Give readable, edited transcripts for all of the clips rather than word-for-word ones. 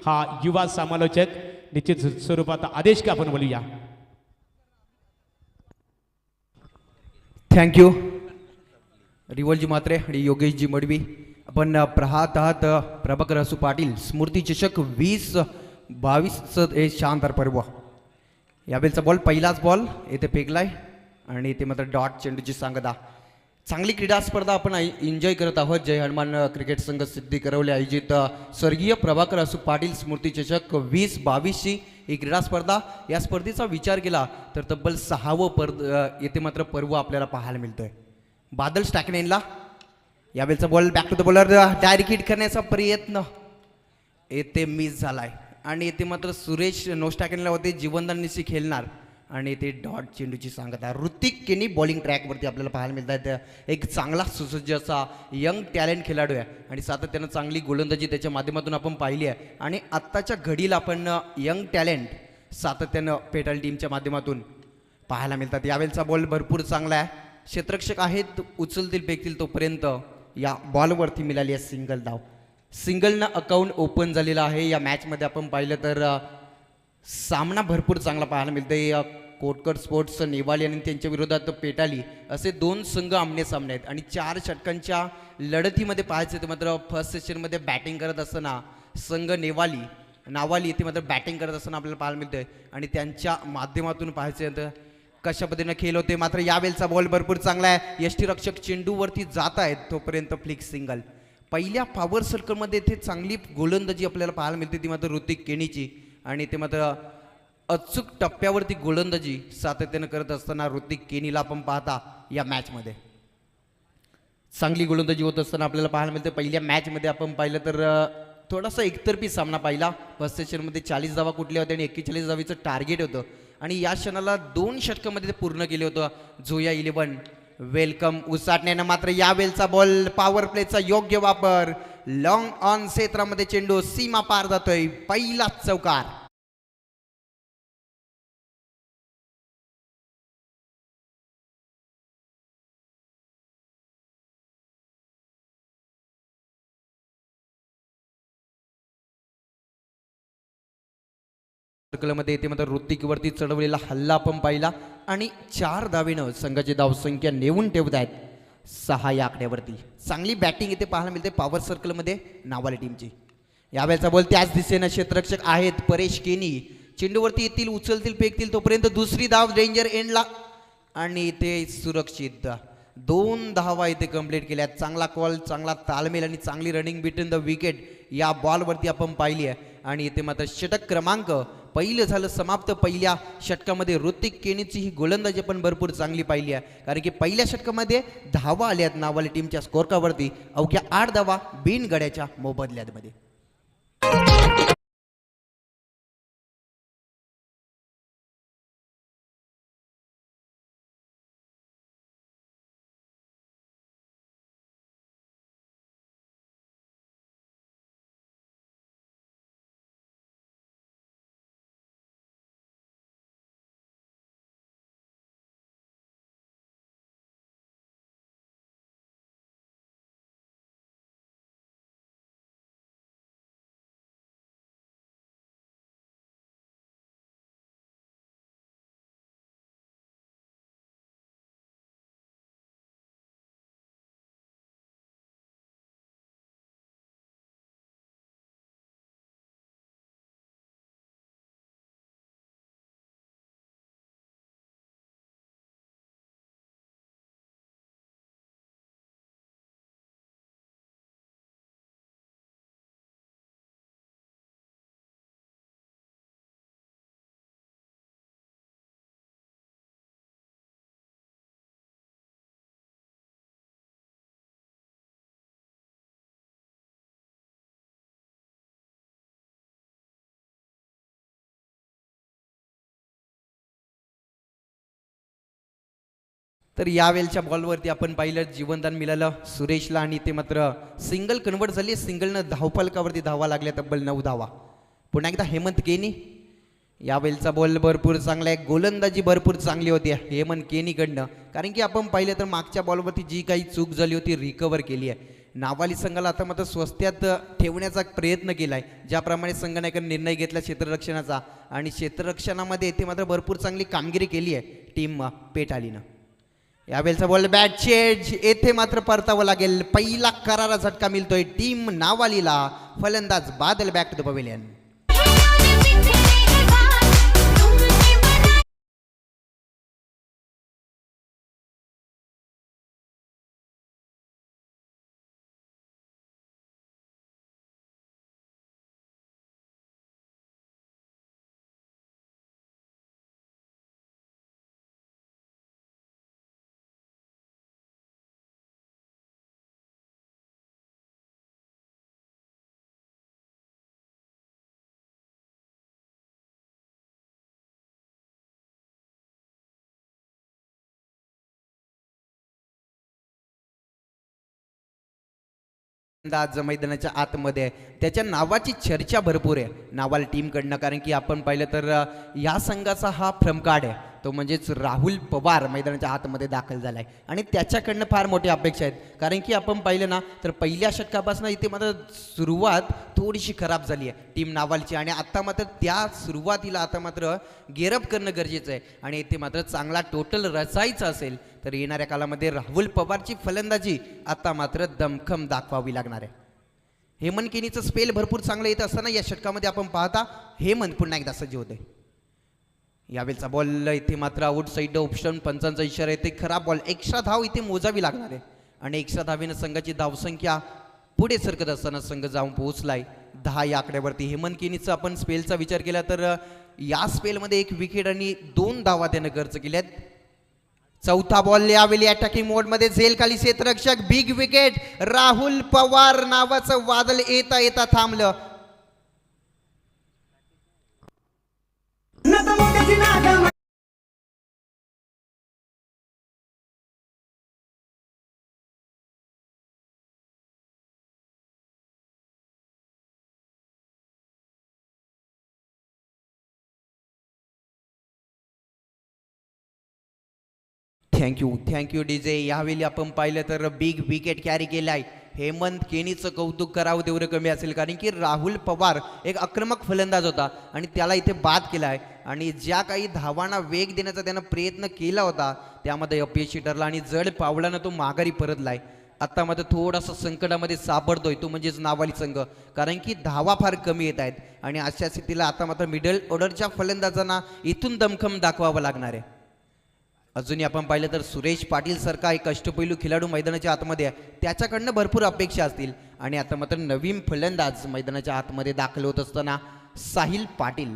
हा युवा समालोचक निश्चित स्वरूपात आदेश का आपण बोलूया. थँक्यू रिवलजी म्हात्रे आणि योगेशजी मडवी. आपण पाहत आहात प्रभाकर असू पाटील स्मृती चषक 2022 हे शानदार पर्व. यावेळेचा बॉल पहिलाच बॉल येथे फेकलाय आणि ते मात्र डॉट चेंडूची सांगता. चांगली क्रीडा स्पर्धा आपण एन्जॉय करत आहोत. जय हनुमान क्रिकेट संघ सिद्धी करवले आयोजित स्वर्गीय प्रभाकर असू पाटील स्मृती चषक 2022ची ही क्रीडा स्पर्धा. या स्पर्धेचा विचार केला तर तब्बल 6वं येथे मात्र पर्व आपल्याला पाहायला मिळतोय. बादल स्टॅकनेनला यावेळेचा ball back to the bowler direct hit करण्याचा प्रयत्न येथे मिस झालाय आणि येथे मात्र सुरेश नोस्टॅकनेला होते जीवनदान निशी खेळणार आणि ते डॉट चेंडूची सांगता. ऋतिक केनी बॉलिंग ट्रॅकवरती आपल्याला पाहायला मिळतात. एक चांगला सुसज्ज असा यंग टॅलेंट खेळाडू आहे आणि सातत्यानं चांगली गोलंदाजी त्याच्या माध्यमातून आपण पाहिली आहे आणि आत्ताच्या घडीला आपण यंग टॅलेंट सातत्यानं पेटल टीमच्या माध्यमातून पाहायला मिळतात. यावेळेचा बॉल भरपूर चांगला आहे. क्षेत्ररक्षक आहेत उचलतील फेकतील तोपर्यंत या बॉलवरती मिळाली आहे सिंगल धाव. सिंगलनं अकाउंट ओपन झालेलं आहे. या मॅचमध्ये आपण पाहिलं तर सामना भरपूर चांगला पाहायला मिळतोय. कोटकर स्पोर्ट्स नेवाली आणि त्यांच्या विरोधात पेटाली असे दोन संघ आमने सामने आहेत आणि 4 षटकांच्या लढतीमध्ये पाहायचं तर मात्र फर्स्ट सेशनमध्ये बॅटिंग करत असताना संघ नावाली येथे मात्र बॅटिंग करत असताना आपल्याला पाहायला मिळतंय आणि त्यांच्या माध्यमातून पाहायचं तर कशा पद्धतीनं खेळ होते. मात्र यावेळेचा बॉल भरपूर चांगला आहे. यष्टीरक्षक चेंडूवरती जात आहेत तोपर्यंत फ्लिक सिंगल. पहिल्या पॉवर सर्कलमध्ये इथे चांगली गोलंदाजी आपल्याला पाहायला मिळते ती मात्र ऋतिक केनीची आणि ते मात्र अचूक टप्प्यावरती गोलंदाजी सातत्यानं करत असताना ऋतिक केनीला आपण पाहता या मॅचमध्ये चांगली गोलंदाजी होत असताना आपल्याला पाहायला मिळते. पहिल्या मॅचमध्ये आपण पाहिलं तर थोडासा एकतर्फी सामना पाहिला. फर्स्ट सेशनमध्ये 40 धावा कुठल्या होत्या आणि 41 धावीचं टार्गेट होतं आणि या क्षणाला 2 षटकामध्ये ते पूर्ण केले होतं. जोया 11 वेलकम उसाटण्यानं मात्र यावेळचा बॉल पॉवर प्लेचा योग्य वापर. लॉंग ऑन क्षेत्रामध्ये चेंडू सीमा पार जातोय. पहिलाच चौकार. सर्कलमध्ये येते मात्र ऋतिकवरती चढवलेला हल्ला आपण पाहिला आणि 4 धावेनं संघाची धावसंख्या नेऊन ठेवत आहेत 6 या आकड्यावरती. चांगली बॅटिंग इथे पाहायला मिळते पॉवर सर्कलमध्ये नावाली टीमची. यावेळेचा बॉल त्याच दिशेनं क्षेत्ररक्षक आहेत परेश केनी चेंडूवरती येतील उचलतील फेकतील तोपर्यंत दुसरी धाव डेंजर एंडला आणि इथे सुरक्षित 2 धावा इथे कंप्लीट केल्या. चांगला कॉल चांगला तालमेल आणि चांगली रनिंग बिटवीन द विकेट या बॉलवरती आपण पाहिली आहे आणि इथे मात्र षटक क्रमांक पहिलं झालं समाप्त. पहिल्या षटकामध्ये ऋतिक केनीची ही गोलंदाजी पण भरपूर चांगली पाहिली आहे कारण की पहिल्या षटकामध्ये धावा आल्यात नावाली टीमच्या स्कोरकावरती अवघ्या 8 धावा बिनगड्याच्या मोबदल्यामध्ये. तर यावेळच्या बॉलवरती आपण पाहिलं जीवनदान मिळालं सुरेशला आणि ते मात्र सिंगल कन्वर्ट झाली. सिंगलनं धावफलकावरती धावा लागल्या तब्बल 9 धावा. पुन्हा एकदा हेमंत केनी यावेळचा बॉल भरपूर चांगला आहे. गोलंदाजी भरपूर चांगली होती हेमंत केनीकडनं कारण की आपण पाहिलं तर मागच्या बॉलवरती जी काही चूक झाली होती रिकवर केली आहे. नावाली संघाला आता मात्र स्वस्त्यात ठेवण्याचा प्रयत्न केलाय, ज्याप्रमाणे संघनायकांनी निर्णय घेतला क्षेत्ररक्षणाचा आणि क्षेत्ररक्षणामध्ये येथे मात्र भरपूर चांगली कामगिरी केली आहे टीम पेटालीनं. यावेळेचा बॉल बॅट चेंज, येथे मात्र परतावं लागेल. पहिला करारा झटका मिळतोय टीम नावालीला. फलंदाज बादल बॅक टू द पवेलियन. आज मैदानाच्या आतमध्ये आहे, त्याच्या नावाची चर्चा भरपूर आहे नावाल टीमकडनं. कारण की आपण पाहिलं तर या संघाचा हा फ्रमकार्ड आहे तो म्हणजेच राहुल पवार मैदानाच्या आतमध्ये दाखल झाला आहे आणि त्याच्याकडनं फार मोठी अपेक्षा आहेत. कारण की आपण पाहिलं ना तर पहिल्या षटकापासून इथे मात्र सुरुवात थोडीशी खराब झाली आहे टीम नावालची आणि आता मात्र त्या सुरुवातीला आता मात्र गेरअप करणं गरजेचं आहे आणि इथे मात्र चांगला टोटल रचायचा असेल तर येणाऱ्या काळामध्ये राहुल पवारची फलंदाजी आता मात्र दमखम दाखवावी लागणार आहे. हेमंत केनीचं स्पेल भरपूर चांगलं येत असताना या षटकामध्ये आपण पाहता हेमंत पुन्हा एकदा सज्ज होते. यावेळेचा बॉल इथे मात्र आउट साईड ऑप्शन, पंचांचा इशारा येते. खराब बॉल, एक्स्ट्रा धाव इथे मोजावी लागणार आहे आणि एक्स्ट्रा धावेनं संघाची धावसंख्या पुढे सरकत असताना संघ जाऊन पोहोचलाय 10 या आकड्यावरती. हेमंत केनीचा आपण स्पेलचा विचार केला तर या स्पेलमध्ये 1 विकेट आणि 2 धावा त्यानं खर्च केल्यात. चौथा बॉल यावेळी अटॅकिंग मोडमध्ये झेल खाली क्षेत्ररक्षक, बिग विकेट. राहुल पवार नावाचं वादळ येता येता थांबलं. Thank you DJ. यावेळी आपण पाहिलं तर बिग विकेट कॅरी केलाय. हेमंत केनीचं कौतुक करावं तेवढं कमी असेल कारण की राहुल पवार एक आक्रमक फलंदाज होता आणि त्याला इथे बाद केला आहे आणि ज्या काही धावांना वेग देण्याचा त्यानं प्रयत्न केला होता त्यामध्ये अपयशी ठरला आणि जड पावलानं तो माघारी परतलाय. आता मात्र थोडासा संकटामध्ये सापडतोय तो म्हणजेच नावाली संघ कारण की धावा फार कमी येत आहेत आणि अशा स्थितीला आता मात्र मिडल ऑर्डरच्या फलंदाजांना इथून दमखम दाखवावं लागणार आहे. अजूनही आपण पाहिलं तर सुरेश पाटील सारखा एक अष्टपैलू खेळाडू मैदानाच्या आतमध्ये आहे, त्याच्याकडनं भरपूर अपेक्षा असतील आणि आता मात्र नवीन फलंदाज मैदानाच्या आतमध्ये दाखल होत असताना साहिल पाटील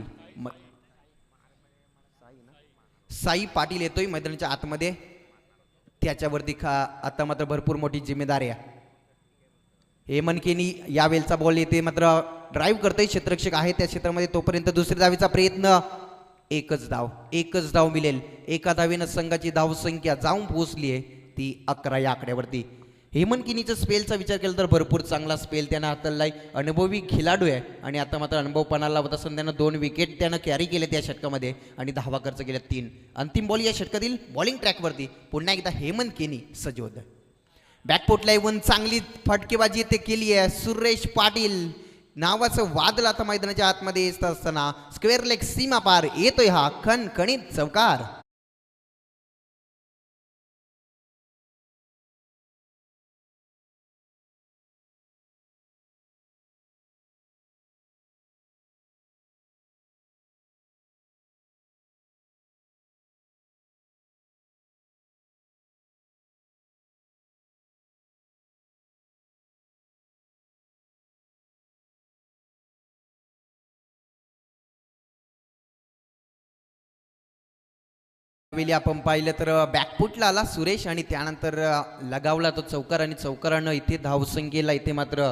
साई पाटील येतोय मैदानाच्या आतमध्ये. त्याच्यावरती आता मात्र भरपूर मोठी जिम्मेदारी आहे. हेमंत केनी यावेळचा बॉल येते मात्र ड्राईव्ह करतोय, क्षेत्ररक्षक आहे त्या क्षेत्रामध्ये तोपर्यंत दुसऱ्या धावेचा प्रयत्न. एकच धाव मिळेल. एका धावेनं संघाची धावसंख्या जाऊन पोहोचली आहे ती 11 या आकड्यावरती. हेमंत केनीचा स्पेलचा विचार केला तर भरपूर चांगला स्पेल त्यानं हाताळलाय. अनुभवी खेळाडू आहे आणि आता मात्र अनुभवपणाला होत असताना त्यानं 2 विकेट त्यानं कॅरी केले त्या षटकामध्ये आणि धावा खर्च केल्या 3. अंतिम बॉल या षटकातील बॉलिंग ट्रॅकवरती पुन्हा एकदा हेमंत केनी सज्ज होतं. बॅकपोटला येऊन चांगली फटकेबाजी ते केली आहे. सुरेश पाटील नावाचं वादळ आता मैदानाच्या आतमध्ये येत असताना स्क्वेअर लेग सीमा पार येतोय हा खणखणीत चौकार. वेळी आपण पाहिलं तर बॅकफुटला आला सुरेश आणि त्यानंतर लगावला तो चौकार आणि चौकारानं इथे धावसंख्येला इथे मात्र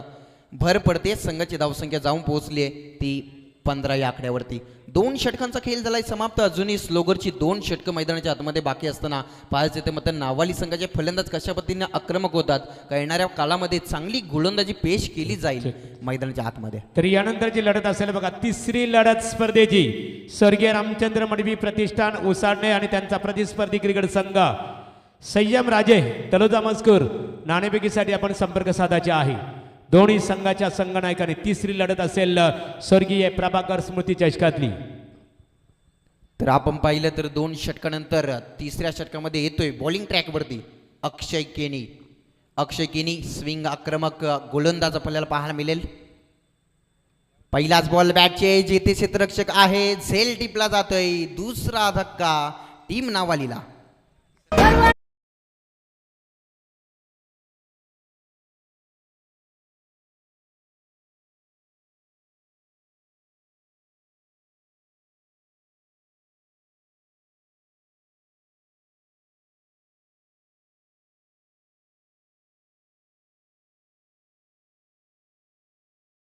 भर पडते. संघाची धावसंख्या जाऊन पोहोचली आहे ती 15 या आकड्यावरती. 2 षटकांचा खेळ झालाय समाप्त. अजूनही स्लोगरची 2 षटकं मैदानाच्या आतमध्ये बाकी असताना पाहायचं ते मात्र नावाली संघाचे फलंदाज कशा पद्धतीने आक्रमक होतात का येणाऱ्या काळामध्ये चांगली गोलंदाजी पेश केली जाईल मैदानाच्या आतमध्ये. तर यानंतरची लढत असेल बघा, तिसरी लढत स्पर्धेची. स्वर्गीय रामचंद्र मडवी प्रतिष्ठान उसाडणे आणि त्यांचा प्रतिस्पर्धी क्रिकेट संघ संयम राजे तलोजा मजकूर नाणेफेकीसाठी आपण संपर्क साधायचे आहे. दोन्ही संघाच्या संघनायकाने तिसरी लढत असेल स्वर्गीय प्रभाकर स्मृती चषकातली. तर आपण पाहिलं तर 2 षटकानंतर तिसऱ्या षटकामध्ये येतोय बॉलिंग ट्रॅकवरती अक्षय केनी. अक्षय केनी स्विंग आक्रमक गोलंदाज आपल्याला पाहायला मिळेल. पहिलाच बॉल बॅटचे जेथे क्षेत्ररक्षक आहे झेल टिपला जातोय. दुसरा धक्का टीम नावालीला.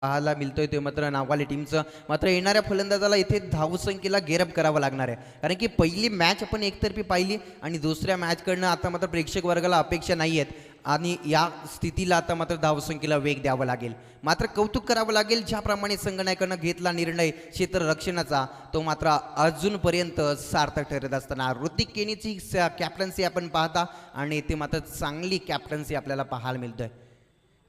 पाहायला मिळतोय ते मात्र नावाली टीमचं. मात्र येणाऱ्या फलंदाजाला इथे धावसंख्येला गेरअप करावं लागणार आहे, कारण की पहिली मॅच आपण एकतर्फी पाहिली आणि दुसऱ्या मॅचकडनं आता मात्र प्रेक्षक वर्गाला अपेक्षा नाही आहेत आणि या स्थितीला आता मात्र धावसंख्येला वेग द्यावा लागेल. मात्र कौतुक करावं लागेल ज्याप्रमाणे संघनायकानं घेतला निर्णय क्षेत्ररक्षणाचा तो मात्र अजूनपर्यंत सार्थक ठरत असताना ऋतिक केनीची कॅप्टन्सी आपण पाहता आणि ते मात्र चांगली कॅप्टन्सी आपल्याला पाहायला मिळतोय.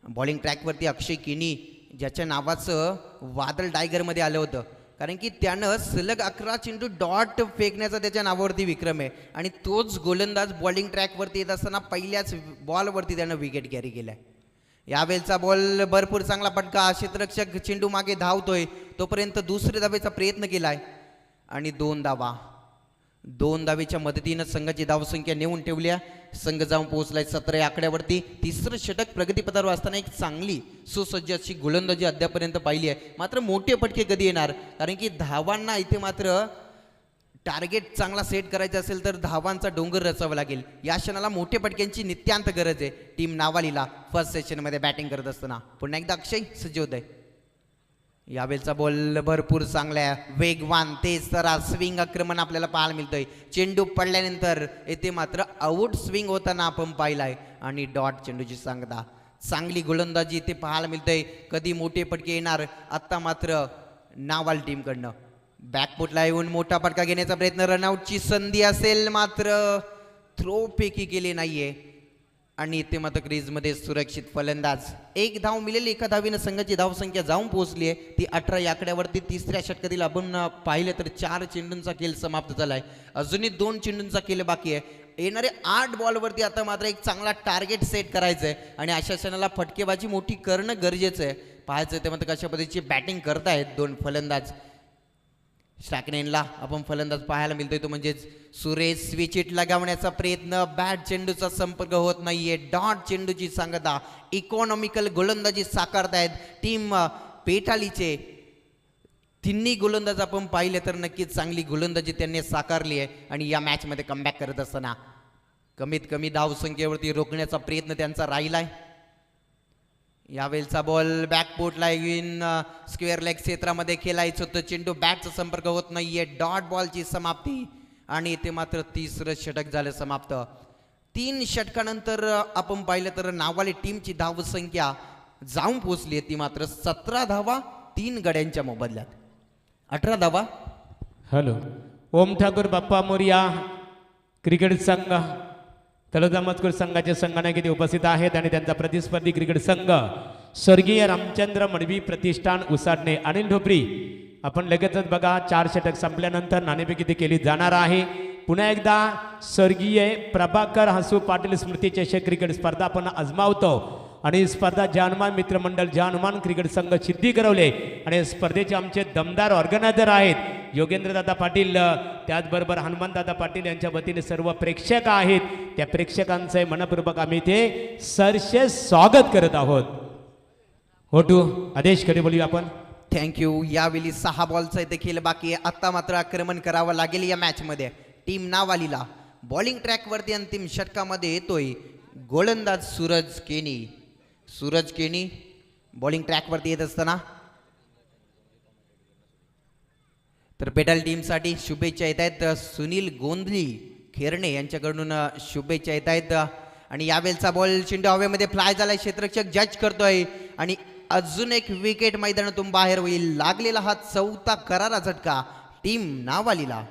बॉलिंग ट्रॅकवरती अक्षय केनी ज्याच्या नावाचं वादळ टायगरमध्ये आलं होतं, कारण की त्यानं सलग 11 चेंडू डॉट फेकण्याचा त्याच्या नावावरती विक्रम आहे आणि तोच गोलंदाज बॉलिंग ट्रॅकवरती येत असताना पहिल्याच बॉलवरती त्यानं विकेट कॅरी केलाय. यावेळचा बॉल भरपूर चांगला फटका. क्षेत्ररक्षक चेंडू मागे धावतोय तोपर्यंत दुसऱ्या धावेचा प्रयत्न केलाय आणि 2 धावेच्या मदतीनं संघाची धावसंख्या नेऊन ठेवल्या. संघ जाऊन पोहोचलाय 17 आकड्यावरती. तिसरं षटक प्रगतीपथावर असताना एक चांगली सुसज्ज अशी गोलंदाजी अद्यापर्यंत पाहिली आहे. मात्र मोठे फटके कधी येणार, कारण की धावांना इथे मात्र टार्गेट चांगला सेट करायचा असेल तर धावांचा डोंगर रचावा लागेल. या क्षणाला मोठे फटक्यांची नित्यांत गरज आहे. टीम नावालीला फर्स्ट सेशनमध्ये बॅटिंग करत असताना पुन्हा एकदा अक्षय सज्ज होत आहे. यावेळचा बॉल भरपूर चांगला वेगवान तेज तरा स्विंग आक्रमण आपल्याला पाहायला मिळतोय. चेंडू पडल्यानंतर येथे मात्र आउट स्विंग होताना आपण पाहिलाय आणि डॉट चेंडूची सांगता चांगली गोलंदाजी इथे पाहायला मिळतोय. कधी मोठे फटके येणार, आता मात्र नावाल टीमकडनं बॅकफुटला येऊन मोठा फटका घेण्याचा प्रयत्न. रनआउटची संधी असेल मात्र थ्रो फेकी केली नाहीये आणि इथे मात्र क्रीजमध्ये सुरक्षित फलंदाज. 1 धाव मिळेल. एका धावीनं संघाची धावसंख्या जाऊन पोहोचली आहे ती 18 आकड्यावरती. तिसऱ्या षटकातील आपण पाहिलं तर 4 चेंडूंचा खेळ समाप्त झालाय. अजूनही 2 चेंडूंचा खेळ बाकी आहे. येणारे 8 बॉलवरती आता मात्र एक चांगला टार्गेट सेट करायचं आहे आणि अशा क्षणाला फटकेबाजी मोठी करणं गरजेचं आहे. पाहायचं ते मात्र कशा पद्धतीची बॅटिंग करतायत 2 फलंदाज. स्ट्रायकनेनला आपण फलंदाज पाहायला मिळतोय तो म्हणजेच सुरेश. स्विचिट लगावण्याचा प्रयत्न, बॅट चेंडूचा संपर्क होत नाहीये. डॉट चेंडूची सांगता इकॉनॉमिकल गोलंदाजी साकारतायत टीम पेटालीचे. तिन्ही गोलंदाज आपण पाहिले तर नक्कीच चांगली गोलंदाजी त्यांनी साकारली आहे आणि या मॅचमध्ये कमबॅक करत असताना कमीत कमी धावसंख्येवरती रोखण्याचा प्रयत्न त्यांचा राहिलाय. यावेळचा बॉल बॅकपोर्टला येऊन स्क्वेअर लेग क्षेत्रामध्ये खेळायचं होतं. चेंडू बॅटचा संपर्क होत नाहीये. डॉट बॉलची समाप्ती आणि ते मात्र तिसरं षटक झालं समाप्त. 3 षटकानंतर आपण पाहिलं तर नावाली टीमची धावसंख्या जाऊन पोहोचली आहे ती मात्र 17 धावा 3 गड्यांच्या मोबदल्यात. 18 धावा. हॅलो. ओम ठाकूर बाप्पा मोरिया क्रिकेट संघ तळोजा मजकूर संघाचे संघनायक इथे उपस्थित आहेत आणि त्यांचा प्रतिस्पर्धी क्रिकेट संघ स्वर्गीय रामचंद्र मडवी प्रतिष्ठान उसाडणे अनिल ढोपरी. आपण लगेचच बघा 4 षटक संपल्यानंतर नाणेफेक इथे केली जाणार आहे. पुन्हा एकदा स्वर्गीय प्रभाकर हसू पाटील स्मृती चषक क्रिकेट स्पर्धा आपण आजमावतो आणि स्पर्धा जानमान मित्रमंडळ जानमान क्रिकेट संघ सिद्धी करवले आणि स्पर्धेचे आमचे दमदार ऑर्गनायझर आहेत योगेंद्रदादा पाटील, त्याचबरोबर हनुमानदादा पाटील यांच्या वतीने सर्व प्रेक्षक आहेत. त्या प्रेक्षकांचे मनपूर्वक आम्ही इथे सरसे स्वागत करत आहोत. होटू आदेश कडे बोलूया आपण. थँक्यू. यावेळी 6 बॉलचा इथे खेळ बाकी आहे. आता मात्र आक्रमण करावं लागेल या मॅचमध्ये टीम नावालीला. बॉलिंग ट्रॅकवरती अंतिम षटकामध्ये येतोय गोलंदाज सूरज केनी. सूरज केनी बॉलिंग ट्रॅकवरती येत असताना तर पेटल टीमसाठी शुभेच्छा येत आहेत. सुनील गोंधली खेरणे यांच्याकडून शुभेच्छा येत आहेत आणि यावेळचा बॉल चेंडू हवेमध्ये फ्लाय झालाय. क्षेत्ररक्षक जज करतोय आणि अजून एक विकेट मैदानातून बाहेर होईल. लागलेला हा 4था करारा झटका टीम नावालीला.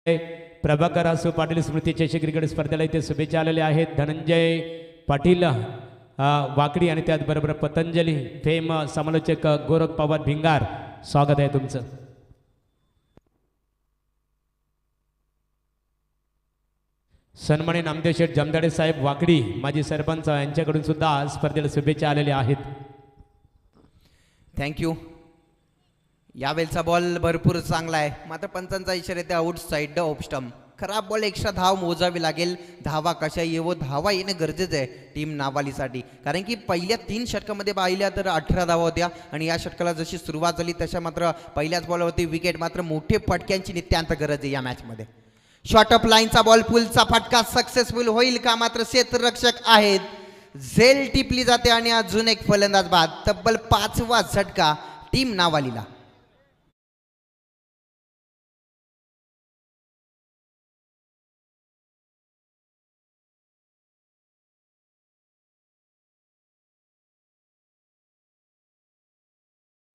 प्रभाकर असू पाटील स्मृती चषक क्रिकेट स्पर्धेला इथे शुभेच्छा आलेल्या आहेत. धनंजय पाटील वाकडी आणि त्याचबरोबर पतंजली फेम समालोचक गोरख पवार भिंगार, स्वागत आहे तुमचं. सन्मानी नामदेव शेठ जमदाडे साहेब वाकडी माजी सरपंच यांच्याकडून सुद्धा स्पर्धेला शुभेच्छा आलेल्या आहेत. थँक्यू. यावेळचा बॉल भरपूर चांगला आहे, मात्र पंचांचा इशारा येते आउट साईड ऑफ स्टंप. खराब बॉल एक्स्ट्रा धाव मोजावी लागेल. धावा कशा येवो, धावा येणं गरजेचं आहे टीम नावालीसाठी, कारण की पहिल्या 3 षटकामध्ये पाहिल्या तर 18 धावा होत्या आणि या षटकाला जशी सुरुवात झाली तशा मात्र पहिल्याच बॉलवरती विकेट. मात्र मोठे फटक्यांची नित्यांत गरज आहे या मॅचमध्ये. शॉर्ट ऑफ लाईनचा बॉल, पुलचा फटका सक्सेसफुल होईल का? मात्र क्षेत्ररक्षक आहेत, झेल टिपली जाते आणि अजून एक फलंदाज बाद. तब्बल 5वा झटका टीम नावालीला.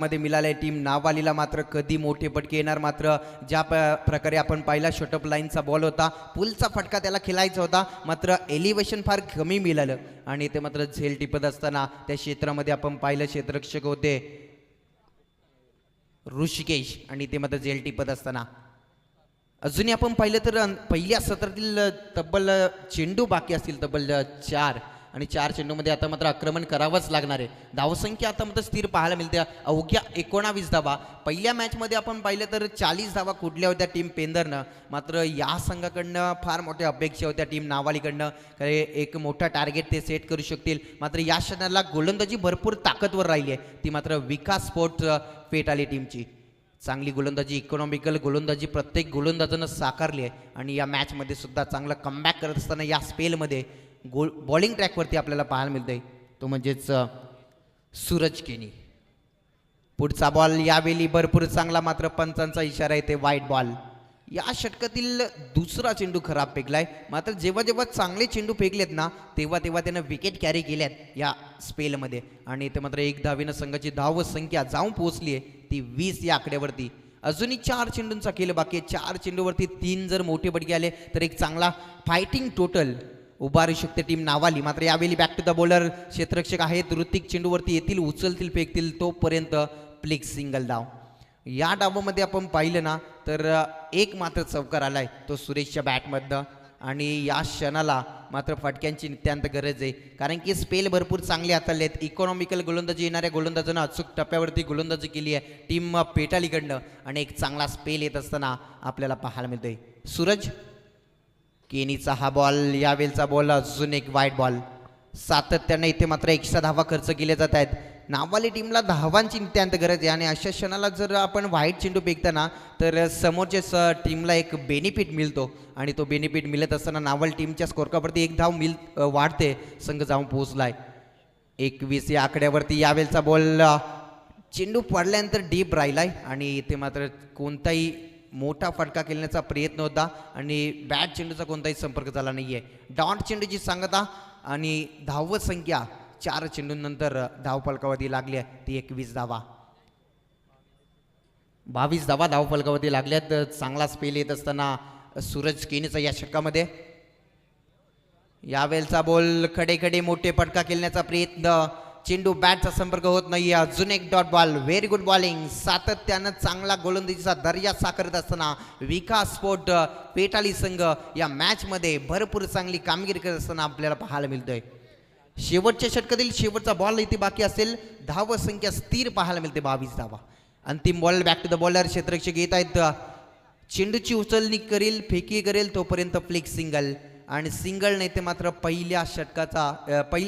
मध्ये मिळाले टीम नावालीला. मात्र कधी मोठे फटके येणार? मात्र ज्या प्रकारे आपण पाहिला शॉर्ट ऑफ लाईनचा बॉल होता, पुलचा फटका त्याला खेळायचा होता, मात्र एलिव्हेशन फार कमी मिळालं आणि ते मात्र झेल टिपत असताना त्या क्षेत्रामध्ये आपण पाहिलं क्षेत्ररक्षक होते ऋषिकेश आणि ते मात्र झेल टिपत असताना. अजूनही आपण पाहिलं तर पहिल्या सत्रातील तब्बल चेंडू बाकी असतील, तब्बल 4 आणि 4 चेंडूमध्ये आता मात्र आक्रमण करावंच लागणार आहे. धावसंख्या आता मात्र स्थिर पाहायला मिळते, अवघ्या 19 धावा. पहिल्या मॅचमध्ये आपण पाहिलं तर 40 धावा कुठल्या होत्या टीम पेंदरनं. मात्र या संघाकडनं फार मोठ्या अपेक्षा होत्या टीम नावालीकडनं, कारण एक मोठा टार्गेट ते सेट करू शकतील. मात्र या क्षणाला गोलंदाजी भरपूर ताकदवर राहिली आहे, ती मात्र विकास स्पोर्ट्स फेट आली टीमची. चांगली गोलंदाजी, इकॉनॉमिकल गोलंदाजी प्रत्येक गोलंदाजानं साकारली आहे आणि या मॅचमध्ये सुद्धा चांगला कमबॅक करत असताना या स्पेलमध्ये बॉलिंग ट्रॅकवरती आपल्याला पाहायला मिळतंय, तो म्हणजेच सूरज केनी. पुढचा बॉल यावेळी भरपूर चांगला, मात्र पंचांचा इशारा येते वाईट बॉल. या षटकातील दुसरा चेंडू खराब फेकलाय. मात्र जेव्हा जेव्हा चांगले चेंडू फेकलेत ना, तेव्हा तेव्हा त्यानं विकेट कॅरी केल्यात या स्पेलमध्ये आणि ते मात्र 1 धावेनं संघाची धाव संख्या जाऊन पोहोचली आहे ती 20 या आकड्यावरती. अजूनही 4 चेंडूंचा खेळ बाकी आहे. 4 चेंडूवरती 3 जर मोठे फटके आले तर एक चांगला फायटिंग टोटल उभारू शकते टीम नावाली. मात्र यावेळी बॅक टू द बॉलर क्षेत्ररक्षक आहेत ऋतिक. चेंडूवरती येतील, उचलतील, फेकतील, तोपर्यंत प्लेग सिंगल डाव. या डावामध्ये आपण पाहिलं ना तर एक मात्र चौकार आलाय, तो सुरेशच्या बॅटमधनं आणि या क्षणाला मात्र फटक्यांची नित्यांत गरज आहे, कारण की स्पेल भरपूर चांगले हाताळलेत. इकॉनॉमिकल गोलंदाजी येणाऱ्या गोलंदाजांना अचूक टप्प्यावरती गोलंदाजी केली आहे टीम पेटालीकडनं आणि एक चांगला स्पेल येत असताना आपल्याला पाहायला मिळतोय. सूरज केनीचा हा बॉल, यावेळचा बॉल अजून एक वाईट बॉल. सातत्याने इथे मात्र एक्स्ट्रा धावा खर्च केले जात आहेत. नावाली टीमला धावांची नित्यांत गरज आहे आणि अशा क्षणाला जर आपण वाईट चेंडू फेकताना तर समोरच्याच टीमला एक बेनिफिट मिळतो आणि तो बेनिफिट मिळत असताना नावल टीमच्या स्कोरकावरती 1 धाव वाढते. संघ जाऊन पोहोचलाय 21 या आकड्यावरती. यावेळचा बॉल चेंडू पडल्यानंतर डीप राहिलाय आणि इथे मात्र कोणताही मोठा फटका खेळण्याचा प्रयत्न होता आणि बॅट चेंडूचा कोणताही संपर्क झाला नाहीये. डॉट चेंडूची सांगता आणि धाव संख्या 4 चेंडूंनंतर धावफलकावरती लागली आहे ती 21 धावा. 22 धावा धावफलकावरती लागल्यात. चांगला स्पेल येत असताना सूरज केनीचा या षटकामध्ये. यावेळचा बॉल खडे खडे मोठे फटका खेळण्याचा प्रयत्न, चेंडू बॅटचा संपर्क होत नाही. अजून एक dot ball. Very good bowling. सातत्यानं चांगला गोलंदाजीचा दर्जा साकारत असताना विकास स्पोर्ट पेटाली संघ या मॅचमध्ये भरपूर चांगली कामगिरी करत असताना आपल्याला पाहायला मिळतोय. शेवटच्या षटकातील शेवटचा बॉल इथे बाकी असेल. धाव संख्या स्थिर पाहायला मिळते 22 धावा. अंतिम ball back to the bowler. क्षेत्ररक्षक येत आहेत. चेंडूची उचलणी करेल, फेकी करेल, तोपर्यंत फ्लिक सिंगल आणि सिंगल नाही ते मात्र पहिल्या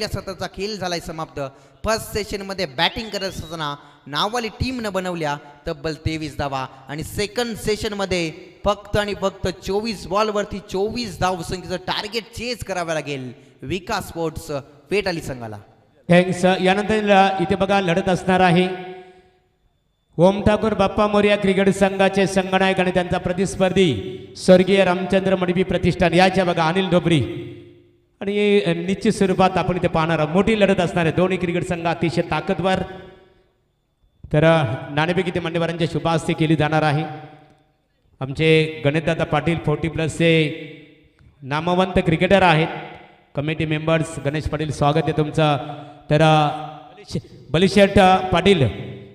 सत्राचा खेळ झालाय समाप्त. फर्स्ट सेशनमध्ये बॅटिंग करत असताना नावाली टीमनं बनवल्या तब्बल 23 धावा आणि सेकंड सेशनमध्ये फक्त आणि फक्त 24 बॉलवरती 24 धाव संख्येचं टार्गेट चेज करावं लागेल विकास स्पोर्ट्स पेटाली संघाला. थँक्स. यानंतर इथे बघा लढत असणार आहे ओम ठाकूर बाप्पा मोरिया क्रिकेट संघाचे संघनायक आणि त्यांचा प्रतिस्पर्धी स्वर्गीय रामचंद्र मडवी प्रतिष्ठान याच्या बघा अनिल डोबरी. आणि निश्चित स्वरूपात आपण इथे पाहणार आहोत मोठी लढत असणार आहे. दोन्ही क्रिकेट संघ अतिशय ताकदवर. तर नाणेफेक इथे मान्यवरांच्या शुभ हस्ते केली जाणार आहे आमचे गणेशदादा पाटील 40+चे नामवंत क्रिकेटर आहेत. कमिटी मेंबर्स गणेश पाटील स्वागत आहे तुमचं. तर बलिशेठ पाटील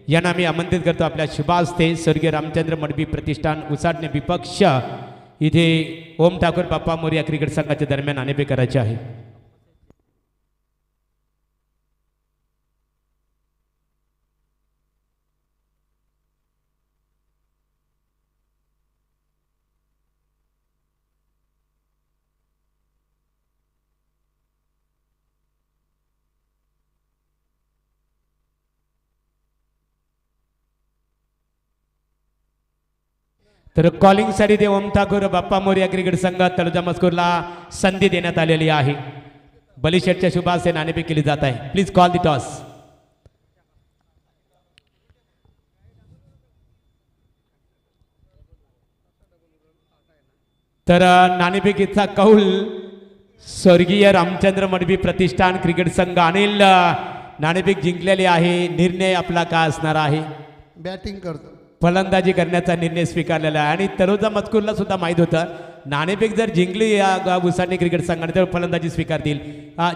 यांना मी आमंत्रित करतो आपल्या शुभास्ते स्वर्गीय रामचंद्र मडवी प्रतिष्ठान उसाटणे विपक्ष इथे ओम ठाकूर बाप्पा मोरया क्रिकेट संघाच्या दरम्यान नाणेफेक करायचे आहे. तर कॉलिंगसाठी ते ओम ठाकूर बाप्पा मोरया क्रिकेट संघ तळोजा मजकूरला संधी देण्यात आलेली आहे. बलिशेठच्या शुभास्ते नाणेफेक केली जात आहे. Please call the toss. तर नाणेफेकीचा कौल स्वर्गीय रामचंद्र मडवी प्रतिष्ठान क्रिकेट संघ अनिल नाणेफेक जिंकलेले आहे. निर्णय आपला काय असणार आहे? बॅटिंग करतो. फलंदाजी करण्याचा निर्णय स्वीकारलेला आहे आणि तळोजा मजकूरला सुद्धा माहीत होतं नाणेफेक जर जिंकली या उसाटणे क्रिकेट संघाने तर फलंदाजी स्वीकारतील.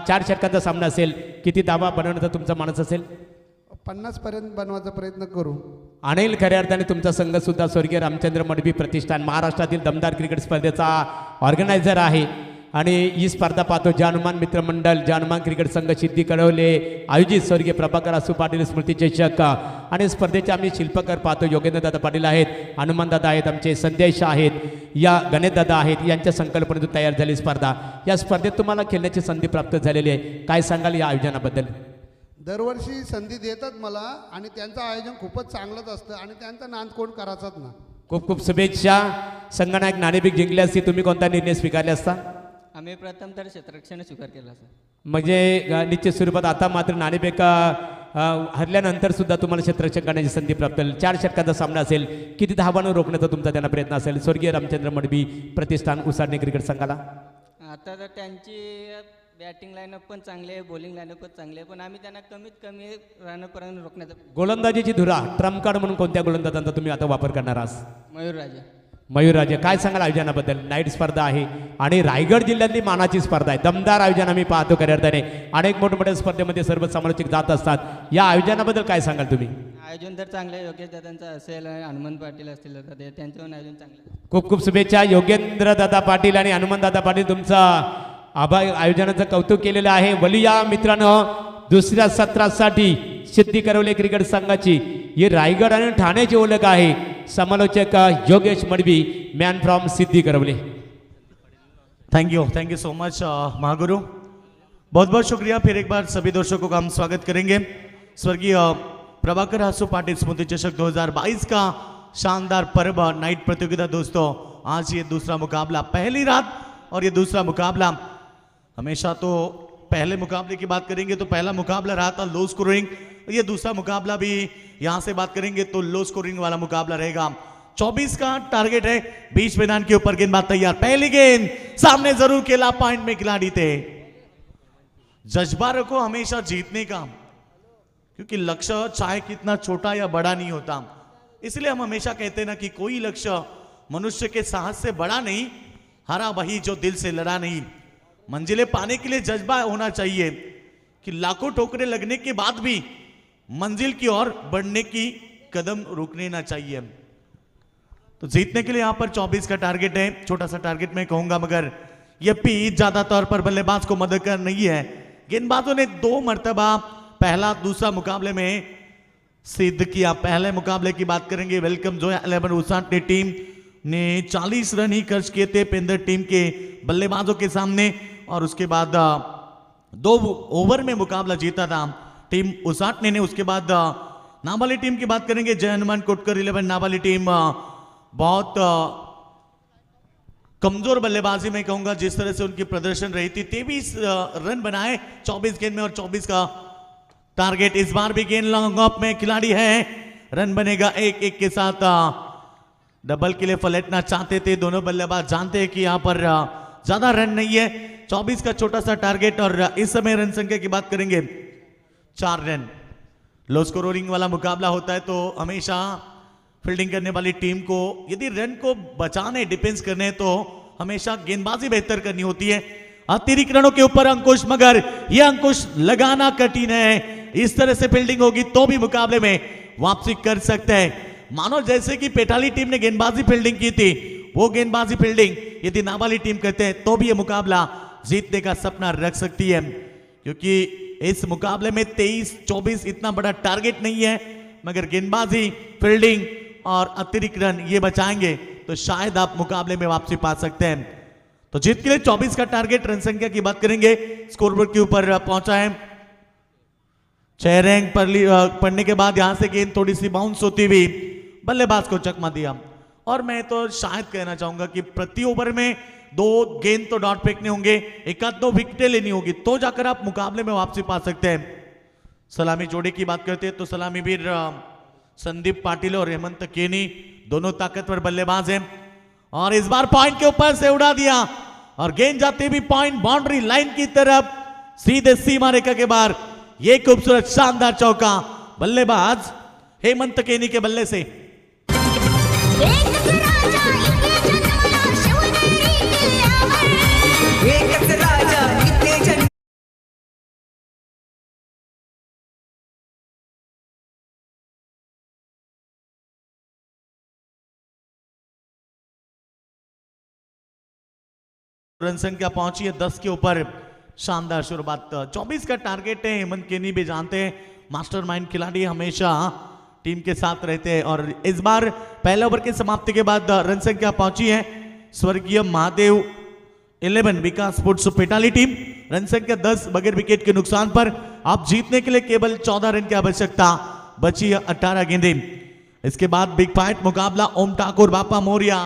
4 षटकांचा सामना असेल. किती धावा बनवण्याचा तुमचा मानस असेल? 50 पर्यंत बनवायचा प्रयत्न करू. अनिल खऱ्या अर्थाने तुमचा संघ सुद्धा स्वर्गीय रामचंद्र मडवी प्रतिष्ठान महाराष्ट्रातील दमदार क्रिकेट स्पर्धेचा ऑर्गनायझर आहे आणि ही स्पर्धा पाहतो जानुमान मित्रमंडळ जानुमान क्रिकेट संघ सिद्धी कळवले आयोजित स्वर्गीय प्रभाकर आसू पाटील स्मृती चषक आणि स्पर्धेचे आम्ही शिल्पकार पाहतो. योगेंद्रदादा पाटील आहेत, हनुमानदादा आहेत, आमचे संदेश आहेत, या गणेशदादा आहेत. यांच्या संकल्पनेतून तयार झाली स्पर्धा. या स्पर्धेत तुम्हाला खेळण्याची संधी प्राप्त झालेली आहे. काय सांगाल या आयोजनाबद्दल? दरवर्षी संधी देतात मला आणि त्यांचं आयोजन खूपच चांगलंच असतं आणि त्यांचा नांद कोण करायचाच ना. खूप खूप शुभेच्छा. संगनायक नाणेफेक जिंकली असती तुम्ही कोणता निर्णय स्वीकारला असता? आम्ही प्रथम तर क्षेत्ररक्षण स्वीकार केला सर. म्हणजे निश्चित स्वरूपात आता मात्र नाणेफेक हरल्यानंतर सुद्धा तुम्हाला क्षेत्ररक्षण करण्याची संधी प्राप्त झाली. 4 षटकांचा सामना असेल. किती धावांवर रोखण्याचा तुमचा त्यांना प्रयत्न असेल स्वर्गीय रामचंद्र मडवी प्रतिष्ठान उसाटणे क्रिकेट संघाला? आता तर त्यांची बॅटिंग लाईनअप पण चांगली आहे, बॉलिंग लाईनअप पण चांगली आहे, पण आम्ही त्यांना कमीत कमी रनपर्यंत रोखण्याचा. गोलंदाजीची धुरा ट्रम्प कार्ड म्हणून कोणत्या गोलंदाजांचा तुम्ही आता वापर करणार आहात? मयूरराजे. काय सांगाल आयोजनाबद्दल? नाईट स्पर्धा आहे आणि रायगड जिल्ह्यातली मानाची स्पर्धा आहे. दमदार आयोजन आम्ही पाहतो खऱ्या अर्थाने. अनेक मोठमोठ्या स्पर्धेमध्ये सर्व समालोचक जात असतात. या आयोजनाबद्दल काय सांगाल तुम्ही? आयोजन तर चांगलं आहे. योगेश दादांचं असेल, हनुमान पाटील असतील तर त्यांच्यावर आयोजन चांगलं आहे. खूप खूप शुभेच्छा. योगेंद्र दादा पाटील आणि हनुमान दादा पाटील तुमचं आयोजनाचं कौतुक केलेलं आहे. वलिया मित्रांनो, दुसऱ्या सत्रासाठी सिद्धी करवले क्रिकेट संघाची ही रायगड आणि ठाण्याची ओळख आहे. समालोचक योगेश मडवी, मॅन फ्रॉम सिद्धी करवले. Thank you so much Mahaguru. बहुत बहुत शुक्रिया. फिर एक बार सभी दर्शकों का हम स्वागत करेंगे. स्वर्गीय प्रभाकर आसू पाटिल स्मृति चषक 2022 का शानदार पर्व नाइट प्रतियोगिता. दोस्तों आज ये दूसरा मुकाबला, पहली रात और ये दूसरा मुकाबला. हमेशा तो पहले मुकाबले की बात करेंगे तो पहला मुकाबला रहा था लो स्कोरिंग. ये दूसरा मुकाबला भी यहां से बात करेंगे तो लो स्कोरिंग वाला मुकाबला रहेगा. 24 का टारगेट है. बीच मैदान के ऊपर गेंदबाज तैयार. पहली गेंद सामने जरूर खेला, पॉइंट में खिलाड़ी थे. जज्बा रखो हमेशा जीतने का, क्योंकि लक्ष्य चाहे कितना छोटा या बड़ा नहीं होता. इसलिए हम हमेशा कहते हैं ना कि कोई लक्ष्य मनुष्य के साहस से बड़ा नहीं, हारा वही जो दिल से लड़ा नहीं. मंजिलें पाने के लिए जज्बा होना चाहिए कि लाखों ठोकरें लगने के बाद भी मंजिल की ओर बढ़ने की कदम रुकने ना चाहिए. तो जीतने के लिए यहां पर 24 का टारगेट है. छोटा सा टारगेट मैं कहूंगा, मगर यह पिच ज्यादा तौर पर बल्लेबाज को मदद कर नहीं है. गेंदबाजों ने 2 मरतबा पहला दूसरा मुकाबले में सिद्ध किया. पहले मुकाबले की बात करेंगे. वेलकम जो 11 उसाटने टीम ने 40 रन ही खर्च किए थे पेंदर टीम के बल्लेबाजों के सामने, और उसके बाद 2 ओवर में मुकाबला जीता था टीम उसाटने ने. उसके बाद नाबाली टीम की बात करेंगे. जय हनुमान कोटकर 11 नाबाली टीम बहुत कमजोर बल्लेबाजी में कहूंगा, जिस तरह से उनकी प्रदर्शन रही थी. 23 रन बनाए 24 गेंद में और 24 का टारगेट. इस बार भी गेंद लॉन्ग ऑफ में खिलाड़ी है. रन बनेगा 1-1 के साथ. डबल के लिए पलटना चाहते थे दोनों बल्लेबाज. जानते हैं कि यहां पर ज्यादा रन नहीं है. 24 का छोटा सा टारगेट और इस समय रन संख्या की बात करेंगे 4 रन. लो स्कोरिंग वाला मुकाबला होता है तो हमेशा फील्डिंग करने वाली टीम को यदि रन को बचाने डिफेंस करने तो हमेशा गेंदबाजी बेहतर करनी होती है। अतिरिक्त रनों के ऊपर अंकुश, मगर यह अंकुश लगाना कठिन है। इस तरह से फील्डिंग होगी तो भी मुकाबले में वापसी कर सकते हैं। मानो जैसे कि पेटाली टीम ने गेंदबाजी फील्डिंग की थी, वो गेंदबाजी फील्डिंग यदि नाबाली टीम करते हैं तो भी यह मुकाबला जीतने का सपना रख सकती है, क्योंकि इस मुकाबले में 23-24 इतना बड़ा टारगेट नहीं है, मगर गेंदबाजी फील्डिंग और अतिरिक्त रन ये बचाएंगे तो शायद आप मुकाबले में वापसी पा सकते हैं। तो जीत के लिए 24 का टारगेट। रन संख्या की बात करेंगे, स्कोरबोर्ड के ऊपर पहुंचा है 6 रैंक पढ़ने के बाद यहां से गेंद थोड़ी सी बाउंस होती हुई बल्लेबाज को चकमा दिया। और मैं तो शायद कहना चाहूंगा कि प्रति ओवर में 2 गेंद तो डॉट फेंकने होंगे, 1-2 विकेटें लेनी होगी तो जाकर आप मुकाबले में वापसी पा सकते हैं। सलामी जोड़े की बात करते हैं तो सलामी वीर संदीप पाटिल और हेमंत केनी दोनों ताकतवर बल्लेबाज हैं, और इस बार पॉइंट के ऊपर से उड़ा दिया और गेंद जाते भी पॉइंट बाउंड्री लाइन की तरफ सीधे सीमा रेखा के बाहर। ये खूबसूरत शानदार चौका बल्लेबाज हेमंत केनी के बल्ले से। रन संख्या पहुंची है 10 के ऊपर। शानदार शुरुआत, 24 का टारगेट है। हेमंत केनी भी जानते हैं मास्टरमाइंड खिलाड़ी हमेशा टीम के साथ रहते हैं, और इस बार पहले ओवर की समाप्ति के बाद रन संख्या पहुंची है स्वर्गीय Mahadev 11 Vikas sports Petali team. Run संख्या 10 बगैर विकेट के नुकसान पर। आप जीतने के लिए केवल 14 रन की आवश्यकता बची है, 18 गेंदें। इसके बाद बिग फाइट मुकाबला ओम ठाकुर बापा मोरिया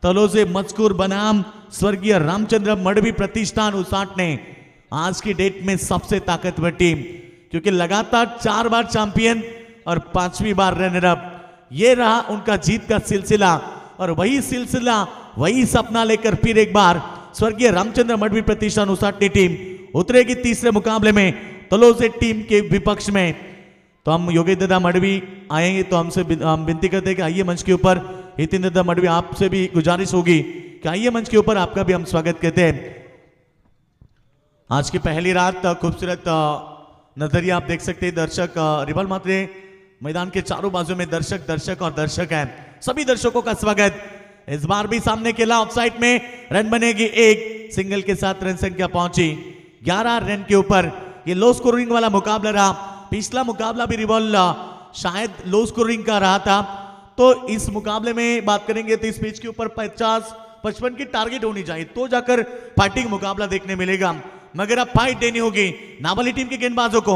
तलोजे मजकूर बनाम स्वर्गीय रामचंद्र मडवी प्रतिष्ठान उसाट ने आज की डेट में सबसे ताकतवर टीम, क्योंकि लगातार 4 बार चैंपियन और 5वीं बार रनर अप, ये रहा उनका जीत का सिलसिला। और वही सिलसिला, वही सपना लेकर फिर एक बार स्वर्गीय रामचंद्र मडवी प्रतिष्ठान उसाट की टीम उतरेगी तीसरे मुकाबले में तलोजे टीम के विपक्ष में। तो हम योगेश दादा मडवी आएंगे तो हम विनती करते हैं कि आइए मंच के ऊपर। हितेन दादा मडवी, आपसे भी गुजारिश होगी कि आइए मंच के ऊपर, आपका भी हम स्वागत करते हैं। आज की पहली रात खूबसूरत नजरिया आप देख सकते हैं। दर्शक रिबल मात्रे मैदान के चारों बाजू में दर्शक और दर्शक हैं। सभी दर्शकों का स्वागत। इस बार भी सामने खेला, ऑफसाइड में रन बनेगी 1, सिंगल के साथ रन संख्या पहुंची 11 रन के ऊपर। ये लो स्कोरिंग वाला मुकाबला रहा। पिछला मुकाबला भी रिबल शायद लो स्कोरिंग का रहा था, तो इस मुकाबले में बात करेंगे तो इस पिच के ऊपर 50-55 की टारगेट होनी चाहिए तो जाकर फाइटिंग मुकाबला देखने मिलेगा, मगर अब फाइट देनी होगी नाबाली टीम के गेंदबाजों को।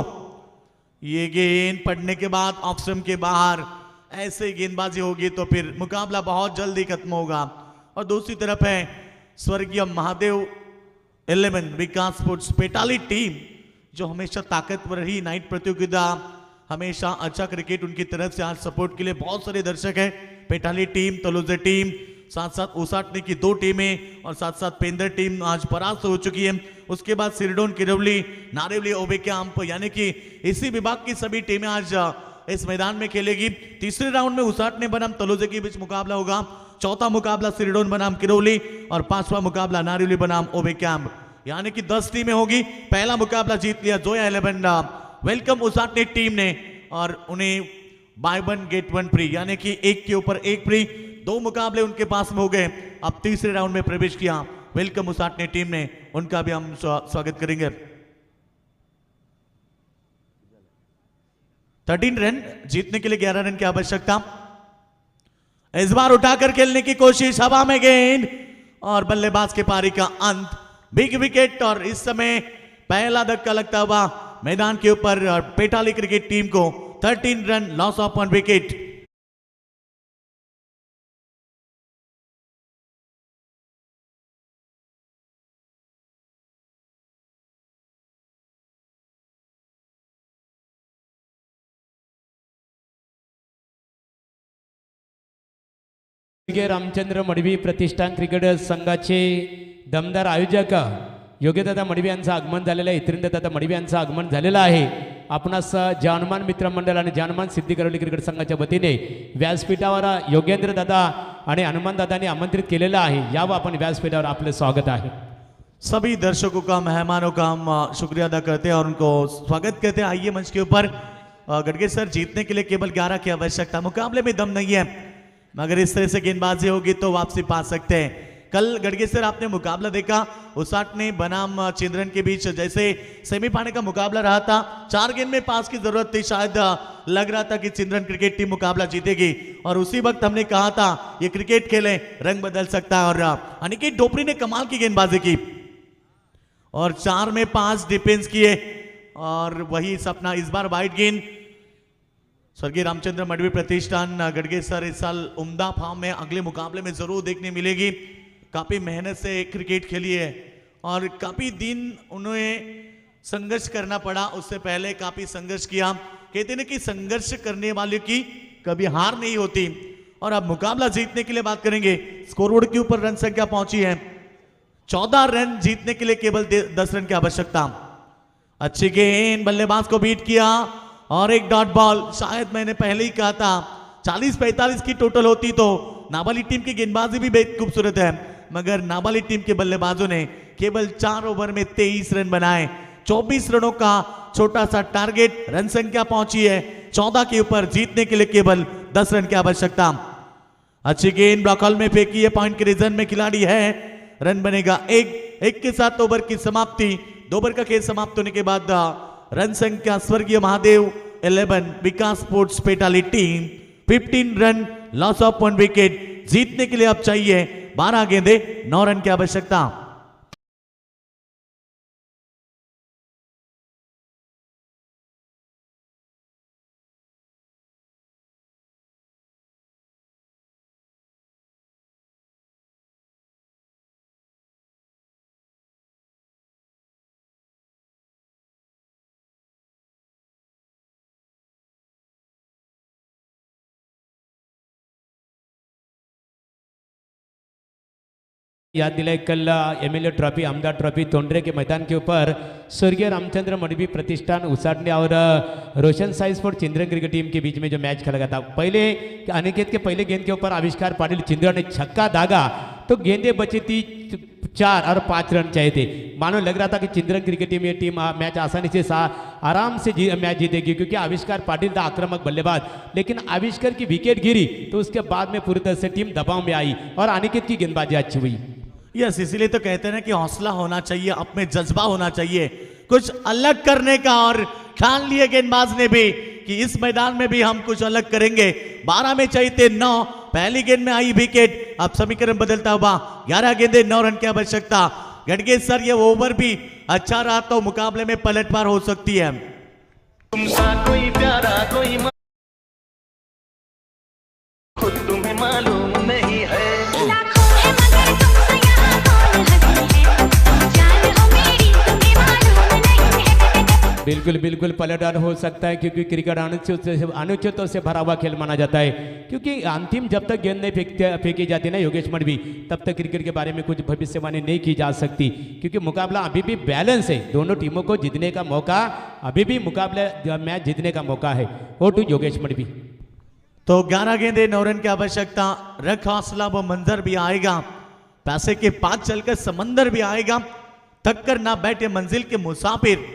ये गेंद पड़ने के बाद ऑफ स्टंप के बाहर ऐसे गेंदबाजी होगी तो फिर मुकाबला बहुत जल्दी खत्म होगा। और दूसरी तरफ है स्वर्गीय महादेव 11 विकास स्पोर्ट्स पेटाली टीम, जो हमेशा ताकतवर रही। नाइट प्रतियोगिता हमेशा अच्छा क्रिकेट उनकी तरफ से। आज सपोर्ट के लिए बहुत सारे दर्शक हैं। पेटाली टीम, तलोजे टीम, साथ साथ उसाटने की 2 टीमें और साथ साथ पेंदर टीम आज परास्त हो चुकी है। उसके बाद सिरडोन, किरवली, नारेवली, ओबेक्यांप, यानी कि इसी विभाग की सभी टीमें आज इस मैदान में खेलेगी। तीसरे राउंड में उसाटने बनाम तलोजे के बीच मुकाबला होगा। चौथा मुकाबला सिरडोन बनाम किरवली और 5वां मुकाबला नारेवली बनाम ओबेक्यांप, यानी कि 10 टीमें होगी। पहला मुकाबला जीत लिया जोया 11 वेलकम उसाटने टीम ने, और उन्हें बाय 1 गेट 1 फ्री, यानी कि 1 के ऊपर 1 फ्री। 2 मुकाबले उनके पास में हो गए। अब तीसरे राउंड में प्रवेश किया वेलकम उसाटने टीम ने, उनका भी हम स्वागत करेंगे। 13 रन जीतने के लिए 11 रन की आवश्यकता। इस बार उठाकर खेलने की कोशिश, हवा में गेंद और बल्लेबाज के पारी का अंत, बिग विकेट। और इस समय पहला धक्का लगता हुआ मैदान के ऊपर पेटाली क्रिकेट टीम को 13 run, loss of 1 wicket. Ramchandra Madavi Pratishthan cricket संघाचे दमदार आयोजक योगेशदादा मडवी यांचं आगमन झालेलं आहे। हितेंद्रदादा मडवी यांचं आगमन झालेलं आहे आपणास जानमान मित्र मंडळ आणि जानमान सिद्धी करवली क्रिकेट संघाच्या वतीने व्यासपीठावर योगेंद्र दादा आणि हनुमान दादांनी आमंत्रित केलेलं आहे. यावं आपण व्यासपीठावर आपले स्वागत आहे. सभी दर्शकों का, मेहमानों का हम शुक्रिया अदा करते हैं और उनको स्वागत करते हैं. आइए मंच के ऊपर. गडगे सर, जीतने के लिए केवल 11 की आवश्यकता, मुकाबले में दम नहीं है, मगर इस तरह से गेंदबाजी होगी तो वापसी पा सकते हैं. कल गडगे सर आपने मुकाबला देखा, उसाटने बनाम चिंद्रन के बीच जैसे सेमीफाइनल का मुकाबला रहा था. 4 गेंद में पास की जरूरत थी, शायद लग रहा था कि चिंद्रन क्रिकेट टीम मुकाबला जीतेगी और उसी वक्त हमने कहा था ये क्रिकेट खेले, रंग बदल सकता है. और अनिकेत ढोपरी ने कमाल की गेंदबाजी की और 4 में 5 डिफेंस किए और वही सपना. इस बार वाइड गेंद स्वर्गीय रामचंद्र मडवी प्रतिष्ठान गडगे सर इस साल उम्दा फॉर्म में अगले मुकाबले में जरूर देखने मिलेगी. काफी मेहनत से क्रिकेट खेली है और काफी दिन उन्हें संघर्ष करना पड़ा. उससे पहले काफी संघर्ष किया. कहते हैं कि संघर्ष करने वाले की कभी हार नहीं होती. और अब मुकाबला जीतने के लिए बात करेंगे. स्कोरबोर्ड के ऊपर रन संख्या पहुंची है 14 रन. जीतने के लिए केवल 10 रन की आवश्यकता. अच्छी गेंद, बल्लेबाज को बीट किया और एक डॉट बॉल. शायद मैंने पहले ही कहा था 40-45 की टोटल होती तो नाबालिग टीम की गेंदबाजी भी बेहद खूबसूरत है, मगर नाबालिग टीम के बल्लेबाजों ने केवल 4 ओवर में 23 रन बनाए. 24 रनों का छोटा सा टारगेट. रन संख्या पहुंची है 14 के ऊपर. जीतने के लिए केवल 10 रन की आवश्यकता. अच्छी गेंद ब्लॉक हॉल में फेंकी है. पॉइंट के रीजन में खिलाड़ी है. रन बनेगा 1 के साथ ओवर की समाप्ति. 2 ओवर का खेल समाप्त होने के बाद रन संख्या स्वर्गीय Mahadev 11, Vikas sports Petali team 15 run, loss of 1 wicket. जीतने के लिए अब चाहिए 12 गेंदे, 9 रन की आवश्यकता. याद दिलाए कल MLA ट्रॉफी, आमदार ट्रॉफी तोंडरे के मैदान के ऊपर स्वर्गीय रामचंद्र मडवी प्रतिष्ठान उसाटने और रोशन साई स्पोर्ट चिंद्रन क्रिकेट टीम के बीच में जो मैच खेला गया था. पहले अनिकेत के पहले गेंद के ऊपर आविष्कार पाटिल चिंद्रन ने छक्का दागा तो गेंदें बची थी 4 और 5 रन चाहिए थे. मानो लग रहा था कि चिंद्रन क्रिकेट टीम ये टीम मैच आसानी से आराम से मैच जीतेगी, क्योंकि आविष्कार पाटिल था आक्रामक बल्लेबाज. लेकिन आविष्कार की विकेट गिरी तो उसके बाद में पूरी तरह से टीम दबाव में आई और अनिकेत की गेंदबाजी अच्छी हुई. यस, इसीलिए तो कहते हैं ना कि हौसला होना चाहिए, अपने जज्बा होना चाहिए कुछ अलग करने का. और ठान लिए गेंदबाज ने भी कि इस मैदान में भी हम कुछ अलग करेंगे. 12 में चाहिए 9. पहली गेंद में आई विकेट. अब समीकरण बदलता हुआ 11 गेंदे, 9 रन की आवश्यकता. गडगे सर ये ओवर भी अच्छा रहा तो मुकाबले में पलटवार हो सकती है. कोई प्यारा कोई खुद तुम्हें मालूम नहीं है. बिल्कुल बिल्कुल पलटवार हो सकता है, क्योंकि क्रिकेट अनुचितों से भरा हुआ खेल माना जाता है. क्योंकि अंतिम जब तक गेंद नहीं फेंकी जाती ना योगेश मडवी, तब तक क्रिकेट के बारे में कुछ भविष्यवाणी नहीं की जा सकती. क्योंकि मुकाबला अभी भी बैलेंस है, दोनों टीमों को जीतने का मौका, अभी भी मुकाबला मैच जीतने का मौका है. वो टू योगेश मडवी. तो 11 गेंदे, 9 रन की आवश्यकता. रख हौसला, वो मंजर भी आएगा. पैसे के पास चलकर समंदर भी आएगा. थक कर ना बैठे मंजिल के मुसाफिर,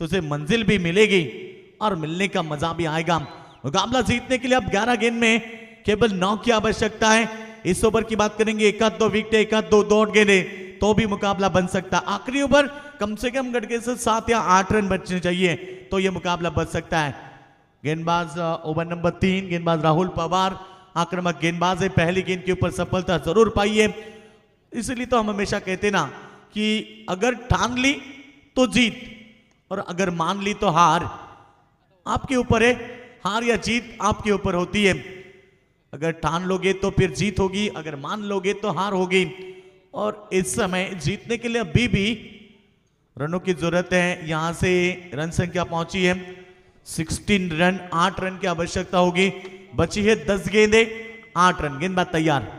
तो उसे मंजिल भी मिलेगी और मिलने का मजा भी आएगा. मुकाबला जीतने के लिए अब 11 गेंद में केवल 9 की आवश्यकता है. इस ओवर की बात करेंगे, 1-2 विकेट, 1-2 दौड़ गेंदे तो भी मुकाबला बन सकता. आखिरी ओवर कम से कम गडगे से 7 या 8 रन बचने चाहिए तो यह मुकाबला बच सकता है. गेंदबाज ओवर नंबर 3, गेंदबाज राहुल पवार आक्रामक गेंदबाज है. पहली गेंद के ऊपर सफलता जरूर पाई है. इसलिए तो हम हमेशा कहते ना कि अगर ठान ली तो जीत और अगर मान ली तो हार. आपके ऊपर है, हार या जीत आपके ऊपर होती है. अगर ठान लोगे तो फिर जीत होगी, अगर मान लोगे तो हार होगी. और इस समय जीतने के लिए अभी भी रनों की जरूरत है. यहां से रन संख्या पहुंची है 16 रन. 8 रन की आवश्यकता होगी. बची है 10 गेंदे, 8 रन. गेंदबाज तैयार.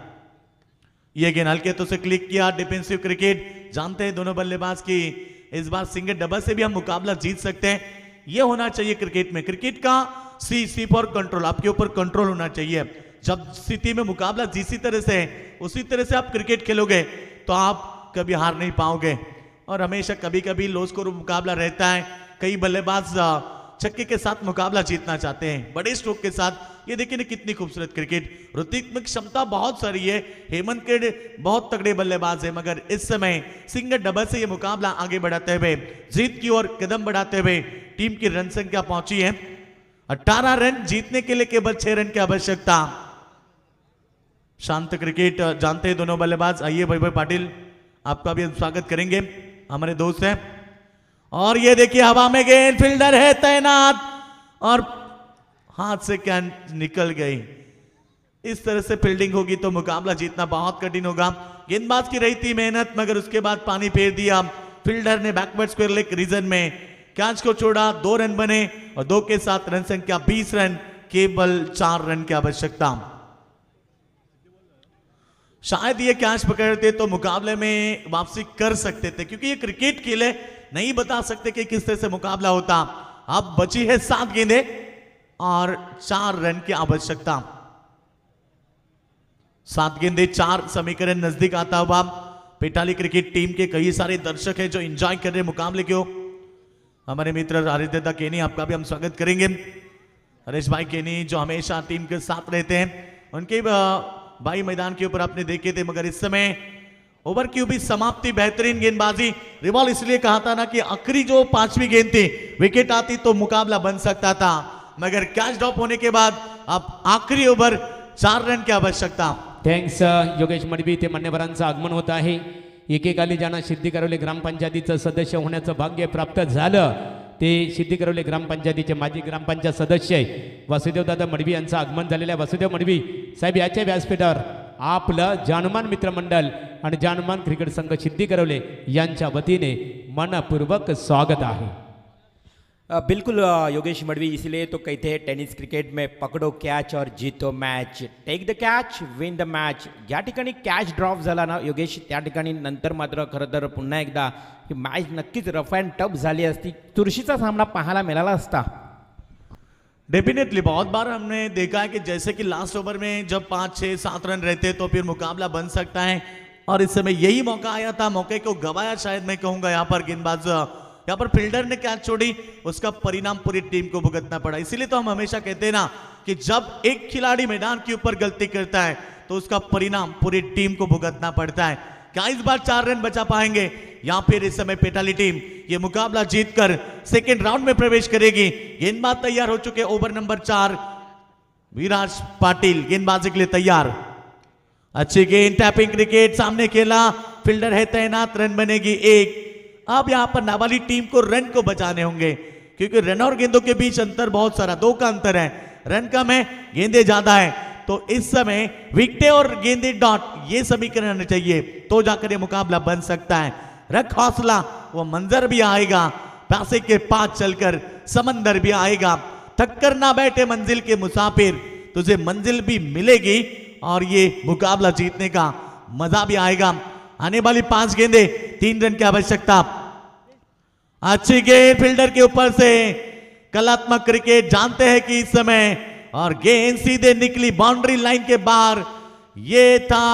यह गेंद हल्के तो से क्लिक किया. डिफेंसिव क्रिकेट जानते हैं दोनों बल्लेबाज की इस बार सिंगल डबल से भी हम मुकाबला जीत सकते हैं. ये होना चाहिए क्रिकेट में। क्रिकेट का सी फॉर कंट्रोल, आपके ऊपर कंट्रोल होना चाहिए। जब स्थिति में मुकाबला जिसी तरह से है उसी तरह से आप क्रिकेट खेलोगे तो आप कभी हार नहीं पाओगे। और हमेशा कभी कभी लो स्कोर मुकाबला रहता है, कई बल्लेबाज छक्के के साथ मुकाबला जीतना चाहते हैं बड़े स्ट्रोक के साथ। ये देखिए ना कितनी खूबसूरत क्रिकेट। ऋतिक में क्षमता बहुत सारी है, हेमंत के बहुत तगड़े बल्लेबाज है, मगर इस समय सिंगल डबल से ये मुकाबला आगे बढ़ाते हुए जीत की ओर कदम बढ़ाते हुए टीम की रन संख्या पहुंची है 18 रन। जीतने के लिए केवल 6 रन की आवश्यकता। शांत क्रिकेट जानते हैं दोनों बल्लेबाज। आइए वैभव पाटिल, आपका भी स्वागत करेंगे, हमारे दोस्त हैं। और ये देखिए हवा में गेंद, फील्डर है तैनात और हाथ से क्या निकल गई। इस तरह से फील्डिंग होगी तो मुकाबला जीतना बहुत कठिन होगा। गेंदबाज की रही थी मेहनत, मगर उसके बाद पानी फेर दिया। फील्डर ने बैकवर्ड स्क्वायर लेग रीजन में कैच को छोड़ा, 2 रन बने और 2 के साथ रन संख्या 20 रन, केवल 4 रन की आवश्यकता। शायद ये कैच पकड़ते तो मुकाबले में वापसी कर सकते थे, क्योंकि ये क्रिकेट खेल है, नहीं बता सकते कि किस तरह से मुकाबला होता। अब बची है 7 गेंदें और 4 रन की आवश्यकता। 7 गेंदें 4 समीकरण नजदीक आता हुआ। पेटाली क्रिकेट टीम के कई सारे दर्शक हैं जो एंजॉय कर रहे हैं मुकाबले को। हमारे मित्र हरिदेदा केनी, आपका भी हम स्वागत करेंगे। हरीश भाई केनी जो हमेशा टीम के साथ रहते हैं, उनके भाई मैदान के ऊपर आपने देखे थे। मगर इस समय ओवर की भी समाप्ति, बेहतरीन गेंदबाजी। रिवॉल इसलिए कहा था ना कि आखिरी जो 5वीं गेंद थी विकेट आती तो मुकाबला बन सकता था, मगर कैच ड्रॉप होने के बाद अब आखिरी ओवर 4 रन की आवश्यकता। थँक्स योगेश मडवी, ते मान्यवरांचं आगमन होत आहे। एकेकाली ज्यांना सिद्धी ग्रामपंचायतीचं सदस्य होण्याचं भाग्य प्राप्त झालं ते सिद्धी ग्रामपंचायतीचे माजी ग्रामपंचायत सदस्य वासुदेवदादा मडवी यांचं आगमन झालेलं आहे। वासुदेव मडवी साहेब याच्या व्यासपीठावर आपलं जानमान मित्रमंडळ आणि जानमान क्रिकेट संघ सिद्धी यांच्या वतीने मनपूर्वक स्वागत आहे। बिल्कुल योगेश मडवी, इसलिए तो कहते हैं टेनिस क्रिकेट में पकड़ो कैच और जीतो match, take the catch win the match. ज्या ठिकाणी कॅच ड्रॉप झाला ना योगेश, त्या ठिकाणी नंतर मात्र खरं तर पुन्हा एकदा ही मॅच नक्कीच रफ अँड टफ झाली असती, चुरशीचा सामना पाहायला मिळाला असता। डेफिनेटली बहुत बार हमने देखा है कि जैसे कि लास्ट ओवर में जब 5, 6, 7 रन रहते तो फिर मुकाबला बन सकता है, और इस समय यही मौका आया था। मौके को गवाया शायद मैं कहूंगा। यहाँ पर गेंदबाज, यहाँ पर फील्डर ने कैच छोड़ी, उसका परिणाम पूरी टीम को भुगतना पड़ा। इसीलिए तो हम हमेशा कहते हैं ना कि जब एक खिलाड़ी मैदान के ऊपर गलती करता है तो उसका परिणाम पूरी टीम को भुगतना पड़ता है। क्या इस बार 4 रन बचा पाएंगे या फिर इस समय पेटाली टीम ये मुकाबला जीतकर सेकेंड राउंड में प्रवेश करेगी? गेंदबाज तैयार हो चुके, ओवर नंबर 4 विराज पाटिल गेंदबाजी के लिए तैयार। अच्छी गेंद, टैपिंग क्रिकेट, सामने खेला, फील्डर है तैनात, रन बनेगी 1। अब यहां पर नाबालिग टीम को रन को बचाने होंगे, क्योंकि रन और गेंदों के बीच अंतर बहुत सारा, 2 का अंतर है, रन कम है, गेंदे ज्यादा है। तो इस समय विकेटें और गेंदे डॉट, ये समीकरण आने चाहिए तो जाकर ये मुकाबला बन सकता है। रख हौसला, वो मंजर भी आएगा, पैसे के पास चलकर समंदर भी आएगा। थक कर ना बैठे मंजिल के मुसाफिर, तुझे मंजिल भी मिलेगी और ये मुकाबला जीतने का मजा भी आएगा। आने वाली 5 गेंदे 3 रन की आवश्यकता। अच्छी गेंद फील्डर के ऊपर से, कलात्मक क्रिकेट जानते हैं कि इस समय, और गेंद सीधे निकली बाउंड्री लाइन के बाहर। ये था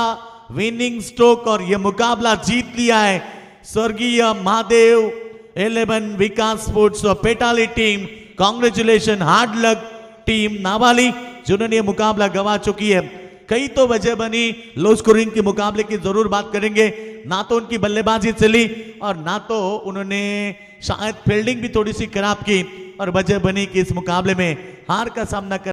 विनिंग स्ट्रोक और ये मुकाबला जीत लिया है स्वर्गीय महादेव 11 विकास स्पोर्ट्स और पेटाली टीम। कांग्रेचुलेशन, हार्ड लक टीम नावाली जिन्होंने ये मुकाबला गवा चुकी है। कई तो वजह बनी, लो स्कोरिंग के मुकाबले की जरूर बात करेंगे। ना तो उनकी बल्लेबाजी चली और ना तो उन्होंने शायद फील्डिंग भी थोड़ी सी खराब की, और वजह बनी कि इस मुकाबले में हार का सामना कर